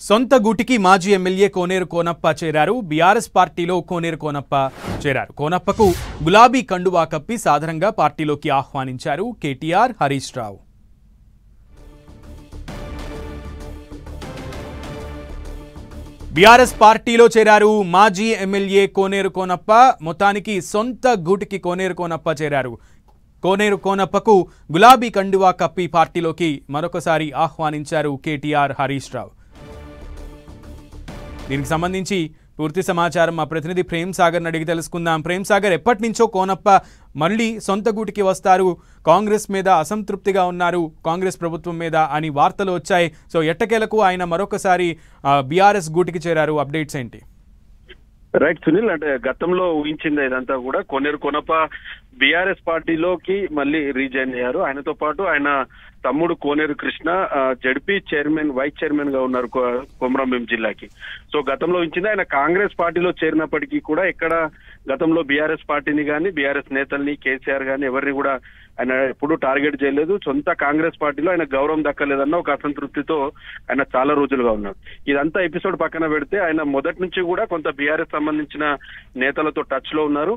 సొంత గూటికి మాజీ ఎమ్మెల్యే కోనేరు కోనప్ప చేరారు. బీఆర్ఎస్ పార్టీలో కోనేరు కోనప్ప చేరారు. కోనప్పకు గులాబీ కండువా కప్పి సాధారణంగా పార్టీలోకి ఆహ్వానించారు కేటీఆర్, హరీష్ రావు. బీఆర్ఎస్ పార్టీలో చేరారు మాజీ ఎమ్మెల్యే కోనేరు కోనప్ప. మొత్తానికి సొంత గూటికి కోనేరు కోనప్ప చేరారు. కోనేరు కోనప్పకు గులాబీ కండువా కప్పి పార్టీలోకి మరొకసారి ఆహ్వానించారు కేటీఆర్, హరీష్ రావు. దీనికి సంబంధించి పూర్తి సమాచారం మా ప్రతినిధి ప్రేమ్ సాగర్ని అడిగి తెలుసుకుందాం. ప్రేమ్ సాగర్, ఎప్పటి నుంచో కోనప్ప మళ్ళీ సొంత గూటికి వస్తారు, కాంగ్రెస్ మీద అసంతృప్తిగా ఉన్నారు, కాంగ్రెస్ ప్రభుత్వం మీద అని వార్తలు వచ్చాయి. సో ఎట్టకేలకు ఆయన మరొకసారి బీఆర్ఎస్ గూటికి చేరారు. అప్డేట్స్ ఏంటి? రైట్ సునీల్, అంటే గతంలో ఊహించింది ఇదంతా కూడా. కోనేరు కోనప్ప బీఆర్ఎస్ పార్టీలోకి మళ్ళీ రీజాయిన్ అయ్యారు. ఆయనతో పాటు ఆయన తమ్ముడు Koneru Krishna ZP chairman, vice chairman గా ఉన్నారు కొమరంభీం జిల్లాకి. సో గతంలో ఊహించింది ఆయన కాంగ్రెస్ పార్టీలో చేరినప్పటికీ కూడా ఇక్కడ గతంలో బీఆర్ఎస్ పార్టీని కానీ బీఆర్ఎస్ నేతల్ని, కేసీఆర్ గాని ఎవరిని కూడా ఆయన ఎప్పుడూ టార్గెట్ చేయలేదు. సొంత కాంగ్రెస్ పార్టీలో ఆయన గౌరవం దక్కలేదన్న ఒక అసంతృప్తితో ఆయన చాలా రోజులుగా ఉన్నారు. ఇదంతా ఎపిసోడ్ పక్కన పెడితే ఆయన మొదటి నుంచి కూడా కొంత బీఆర్ఎస్ సంబంధించిన నేతలతో టచ్ లో ఉన్నారు.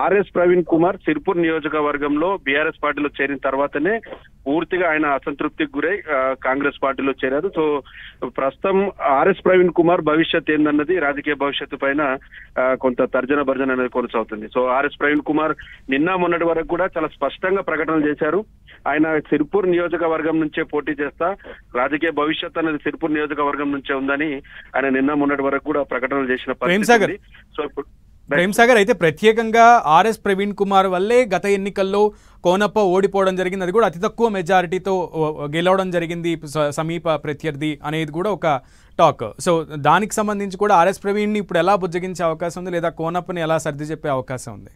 ఆర్ఎస్ ప్రవీణ్ కుమార్ సిర్పూర్ నియోజకవర్గంలో బీఆర్ఎస్ పార్టీలో చేరిన తర్వాతనే పూర్తిగా ఆయన అసంతృప్తికి గురై కాంగ్రెస్ పార్టీలో చేరారు. సో ప్రస్తుతం ఆర్ఎస్ ప్రవీణ్ కుమార్ భవిష్యత్ ఏందన్నది, రాజకీయ భవిష్యత్తు పైన కొంత తర్జన భర్జన అనేది కొనసాగుతుంది. సో ఆర్ఎస్ ప్రవీణ్ కుమార్ నిన్న మొన్నటి వరకు కూడా చాలా స్పష్టంగా ప్రకటనలు చేశారు. ఆయన సిర్పూర్ నియోజకవర్గం నుంచే పోటీ చేస్తా, రాజకీయ భవిష్యత్ అనేది సిర్పూర్ నియోజకవర్గం నుంచే ఉందని ఆయన నిన్న మొన్నటి వరకు కూడా ప్రకటనలు చేసిన పరిస్థితి. సో ఇప్పుడు ప్రేమ్ సాగర్, అయితే ప్రత్యేకంగా ఆర్ఎస్ ప్రవీణ్ కుమార్ వల్లే గత ఎన్నికల్లో కోనప్ప ఓడిపోవడం జరిగింది, అది కూడా అతి తక్కువ మెజారిటీతో గెలవడం జరిగింది సమీప ప్రత్యర్థి అనేది కూడా ఒక టాక్. సో దానికి సంబంధించి కూడా ఆర్ఎస్ ప్రవీణ్ని ఇప్పుడు ఎలా బుజ్జగించే అవకాశం ఉంది, లేదా కోనప్పని ఎలా సర్ది చెప్పే అవకాశం ఉంది?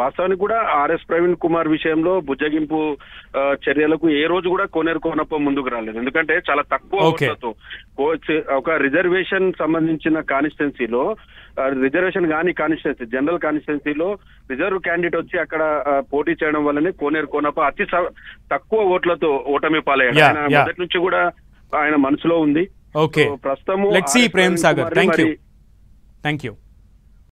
వాస్తవానికి కూడా ఆర్ఎస్ ప్రవీణ్ కుమార్ విషయంలో బుజ్జగింపు చర్యలకు ఏ రోజు కూడా కోనేరు కోనప్ప ముందుకు రాలేదు. ఎందుకంటే చాలా తక్కువ ఓట్లతో ఒక రిజర్వేషన్ సంబంధించిన కాన్స్టిట్యున్సీలో, రిజర్వేషన్ కాని కాన్స్టిట్యున్సీ, జనరల్ కాన్స్టిట్యున్సీలో రిజర్వ్ క్యాండిడేట్ వచ్చి అక్కడ పోటీ చేయడం వల్లనే కోనేరు కోనప్ప అతి తక్కువ ఓట్లతో ఓటమి పాలయ్యాడు. ఆయన మొదటి నుంచి కూడా ఆయన మనసులో ఉంది. ప్రస్తుతం ప్రేమ్ సాగర్, థ్యాంక్ యూ.